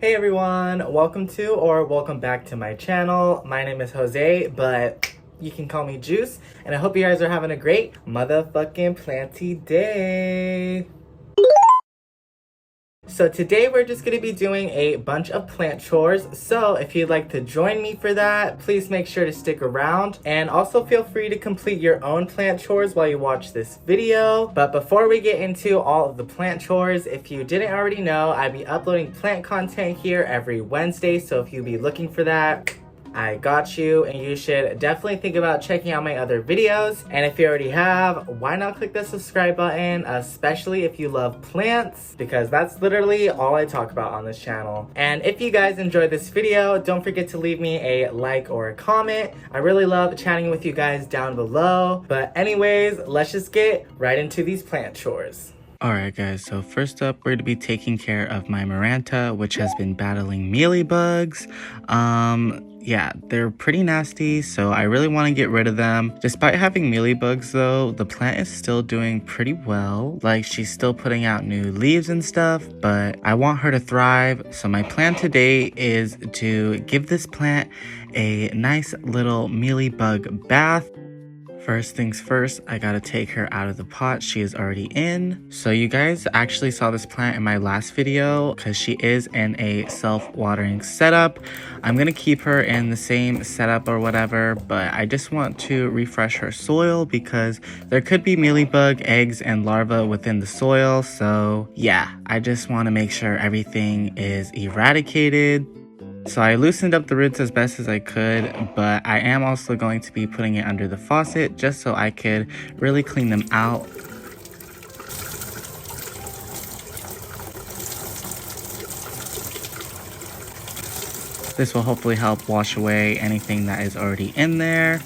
Hey everyone, welcome back to my channel. My name is Jose, but you can call me Juice, and I hope you guys are having a great motherfucking planty day. So today we're just going to be doing a bunch of plant chores, so if you'd like to join me for that, please make sure to stick around, and also feel free to complete your own plant chores while you watch this video. But before we get into all of the plant chores, if you didn't already know, I'd be uploading plant content here every Wednesday, so if you'll be looking for that, I got you, and you should definitely think about checking out my other videos. And if you already have, why not click the subscribe button, especially if you love plants, because that's literally all I talk about on this channel. And if you guys enjoyed this video, don't forget to leave me a like or a comment. I really love chatting with you guys down below. But anyways, let's just get right into these plant chores. Alright guys, so first up we're going to be taking care of my maranta, which has been battling mealybugs. Yeah, they're pretty nasty, so I really want to get rid of them. Despite having mealybugs though, the plant is still doing pretty well. Like, she's still putting out new leaves and stuff, but I want her to thrive. So my plan today is to give this plant a nice little mealybug bath. First things first, I gotta take her out of the pot she is already in. So you guys actually saw this plant in my last video because she is in a self-watering setup. I'm gonna keep her in the same setup or whatever, but I just want to refresh her soil because there could be mealybug eggs and larvae within the soil. So yeah, I just want to make sure everything is eradicated. So I loosened up the roots as best as I could, but I am also going to be putting it under the faucet just so I could really clean them out. This will hopefully help wash away anything that is already in there.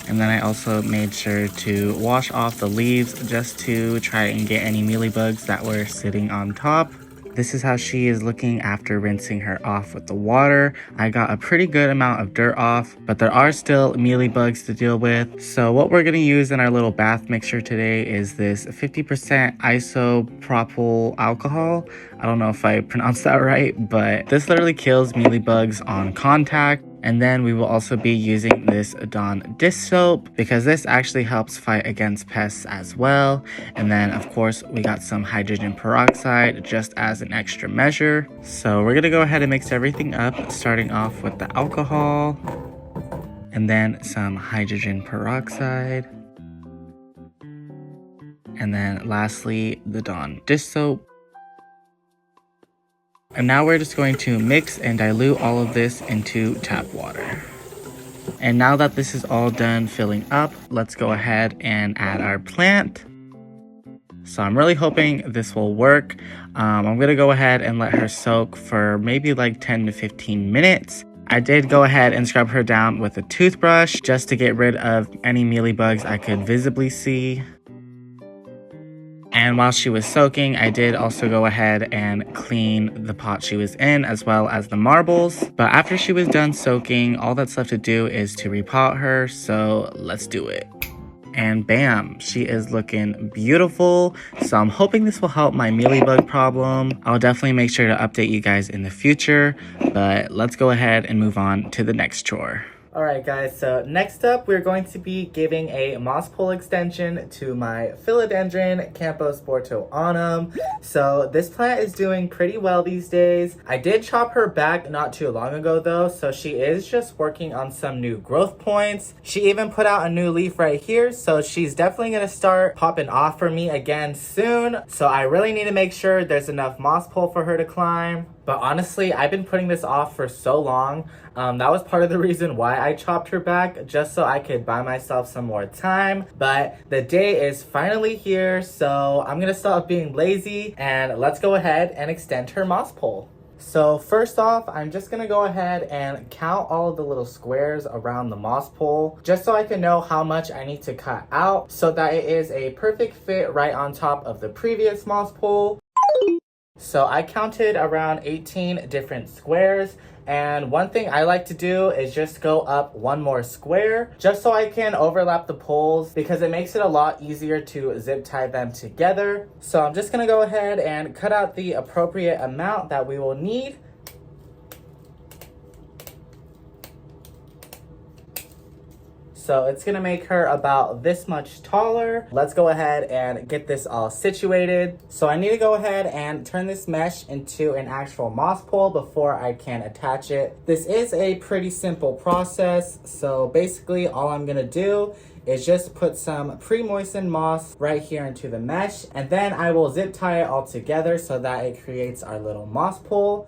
And then I also made sure to wash off the leaves just to try and get any mealybugs that were sitting on top. This is how she is looking after rinsing her off with the water. I got a pretty good amount of dirt off, but there are still mealybugs to deal with. So what we're going to use in our little bath mixture today is this 50% isopropyl alcohol. I don't know if I pronounced that right, but this literally kills mealybugs on contact. And then we will also be using this Dawn dish soap because this actually helps fight against pests as well. And then of course we got some hydrogen peroxide just as an extra measure. So we're gonna go ahead and mix everything up, starting off with the alcohol and then some hydrogen peroxide. And then lastly, the Dawn dish soap. And now we're just going to mix and dilute all of this into tap water. And now that this is all done filling up, let's go ahead and add our plant. So I'm really hoping this will work. I'm going to go ahead and let her soak for maybe like 10 to 15 minutes. I did go ahead and scrub her down with a toothbrush just to get rid of any mealybugs I could visibly see. And while she was soaking, I did also go ahead and clean the pot she was in as well as the marbles. But after she was done soaking, all that's left to do is to repot her. So let's do it. And bam, she is looking beautiful. So I'm hoping this will help my mealybug problem. I'll definitely make sure to update you guys in the future. But let's go ahead and move on to the next chore. Alright guys, so next up we're going to be giving a moss pole extension to my philodendron camposportoanum. So this plant is doing pretty well these days. I did chop her back not too long ago though, so she is just working on some new growth points. She even put out a new leaf right here, so she's definitely going to start popping off for me again soon. So I really need to make sure there's enough moss pole for her to climb. But honestly, I've been putting this off for so long. That was part of the reason why I chopped her back, just so I could buy myself some more time. But the day is finally here, so I'm gonna stop being lazy and let's go ahead and extend her moss pole. So first off, I'm just gonna go ahead and count all of the little squares around the moss pole, just so I can know how much I need to cut out so that it is a perfect fit right on top of the previous moss pole. So I counted around 18 different squares, And one thing I like to do is just go up one more square just so I can overlap the poles because it makes it a lot easier to zip tie them together. So I'm just gonna go ahead and cut out the appropriate amount that we will need. So it's gonna make her about this much taller. Let's go ahead and get this all situated. So I need to go ahead and turn this mesh into an actual moss pole before I can attach it. This is a pretty simple process. So basically all I'm gonna do is just put some pre-moistened moss right here into the mesh, and then I will zip tie it all together so that it creates our little moss pole.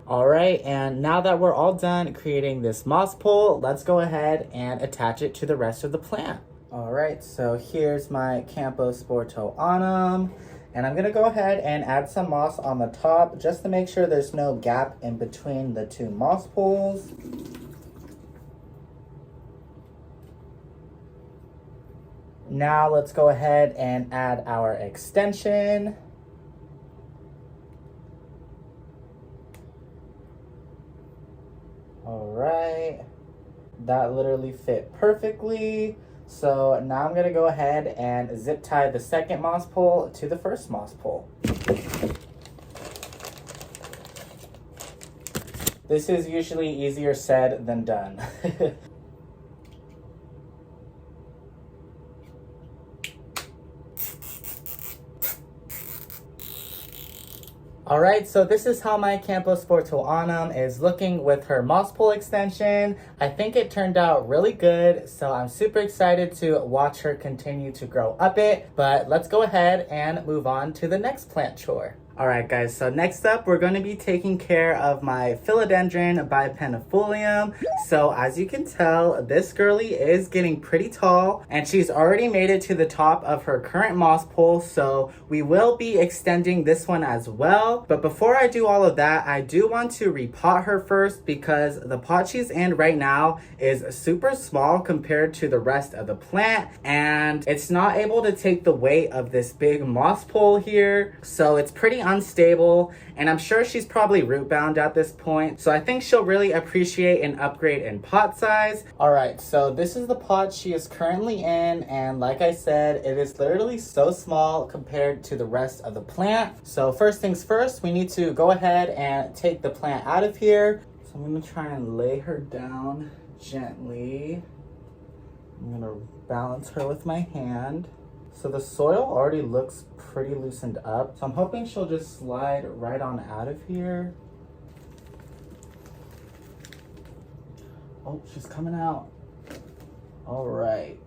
All right, and now that we're all done creating this moss pole, let's go ahead and attach it to the rest of the plant. All right, so here's my camposportoanum, and I'm gonna go ahead and add some moss on the top just to make sure there's no gap in between the two moss poles. Now let's go ahead and add our extension. All right, that literally fit perfectly. So now I'm gonna go ahead and zip tie the second moss pole to the first moss pole. This is usually easier said than done. All right, so this is how my camposportoanum is looking with her moss pole extension. I think it turned out really good, so I'm super excited to watch her continue to grow up it. But let's go ahead and move on to the next plant chore. All right, guys, so next up, we're gonna be taking care of my philodendron bipennifolium. So as you can tell, this girly is getting pretty tall and she's already made it to the top of her current moss pole. So we will be extending this one as well. But before I do all of that, I do want to repot her first because the pot she's in right now is super small compared to the rest of the plant. And it's not able to take the weight of this big moss pole here. So it's pretty unstable, and I'm sure she's probably root bound at this point, so I think she'll really appreciate an upgrade in pot size. All right, so this is the pot she is currently in, and like I said, it is literally so small compared to the rest of the plant. So first things first, we need to go ahead and take the plant out of here. So I'm gonna try and lay her down gently. I'm gonna balance her with my hand. So the soil already looks pretty loosened up. So I'm hoping she'll just slide right on out of here. Oh, she's coming out. All right.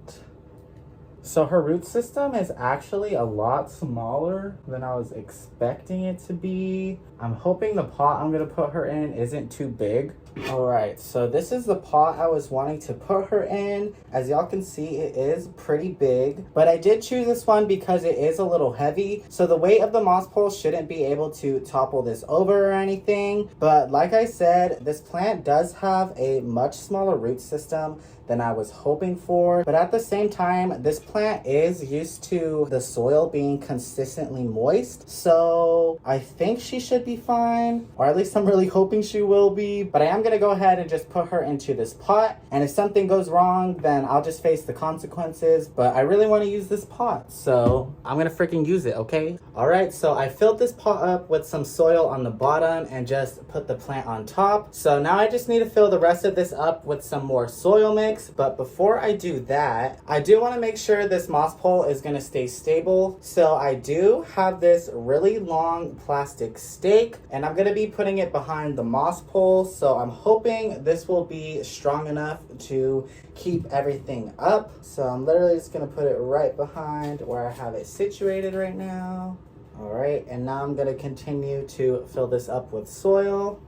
So her root system is actually a lot smaller than I was expecting it to be. I'm hoping the pot I'm gonna put her in isn't too big. All right, so this is the pot I was wanting to put her in. As y'all can see, it is pretty big, but I did choose this one because it is a little heavy. So the weight of the moss pole shouldn't be able to topple this over or anything. But like I said, this plant does have a much smaller root system than I was hoping for. But at the same time, this plant is used to the soil being consistently moist. So I think she should be fine, or at least I'm really hoping she will be. But I am gonna go ahead and just put her into this pot. And if something goes wrong, then I'll just face the consequences. But I really wanna use this pot, so I'm gonna freaking use it, okay? All right, so I filled this pot up with some soil on the bottom and just put the plant on top. So now I just need to fill the rest of this up with some more soil mix. But before I do that, I do want to make sure this moss pole is going to stay stable. So I do have this really long plastic stake, and I'm going to be putting it behind the moss pole. So I'm hoping this will be strong enough to keep everything up. So I'm literally just going to put it right behind where I have it situated right now. All right, and now I'm going to continue to fill this up with soil.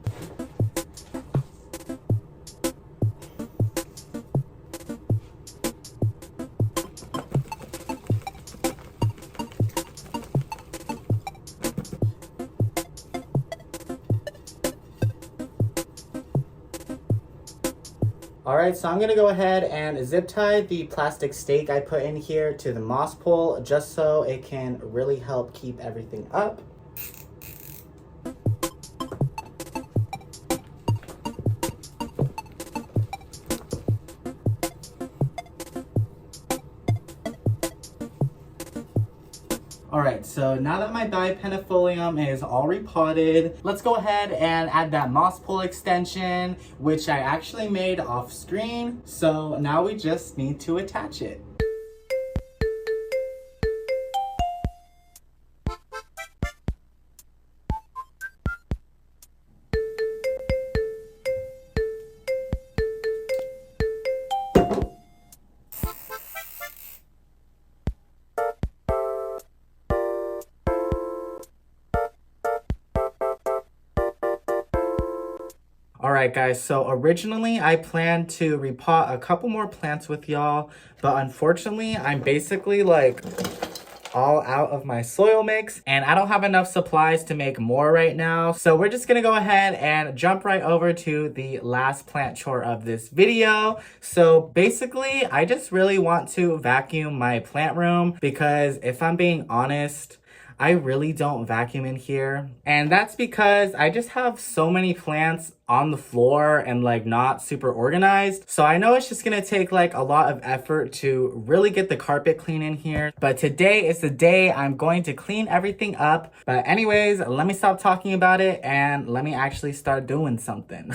All right, so I'm gonna go ahead and zip tie the plastic stake I put in here to the moss pole just so it can really help keep everything up. Alright, so now that my bipennifolium is all repotted, let's go ahead and add that moss pole extension, which I actually made off screen. So now we just need to attach it. Alright guys, so originally I planned to repot a couple more plants with y'all, but unfortunately I'm basically like all out of my soil mix and I don't have enough supplies to make more right now. So we're just gonna go ahead and jump right over to the last plant chore of this video. So basically I just really want to vacuum my plant room because if I'm being honest, I really don't vacuum in here. And that's because I just have so many plants on the floor and like not super organized. So I know it's just gonna take like a lot of effort to really get the carpet clean in here. But today is the day I'm going to clean everything up. But anyways, let me stop talking about it and let me actually start doing something.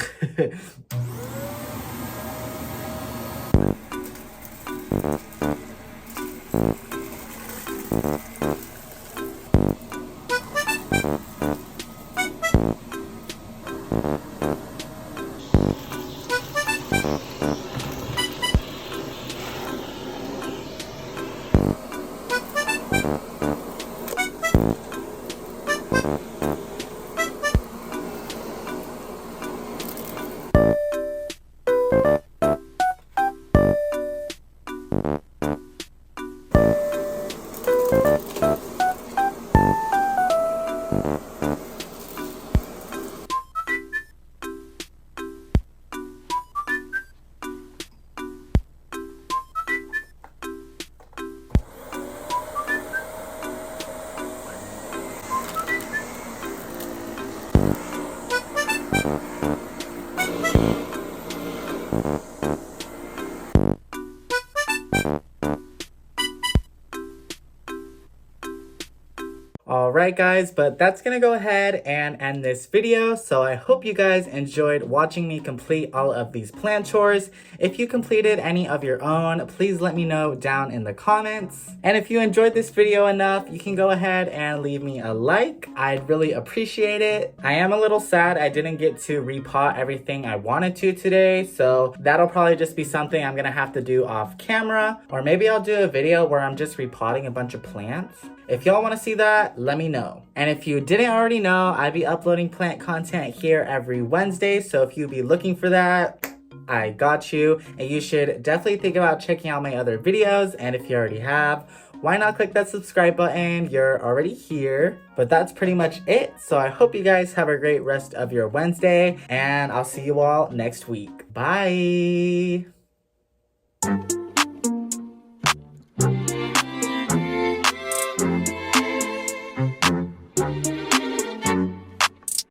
Alright guys, but that's gonna go ahead and end this video. So I hope you guys enjoyed watching me complete all of these plant chores. If you completed any of your own, please let me know down in the comments. And if you enjoyed this video enough, you can go ahead and leave me a like. I'd really appreciate it. I am a little sad I didn't get to repot everything I wanted to today, so that'll probably just be something I'm gonna have to do off camera. Or maybe I'll do a video where I'm just repotting a bunch of plants. If y'all want to see that, let me know. And if you didn't already know, I'd be uploading plant content here every Wednesday. So if you'd be looking for that, I got you. And you should definitely think about checking out my other videos. And if you already have, why not click that subscribe button? You're already here. But that's pretty much it. So I hope you guys have a great rest of your Wednesday. And I'll see you all next week. Bye.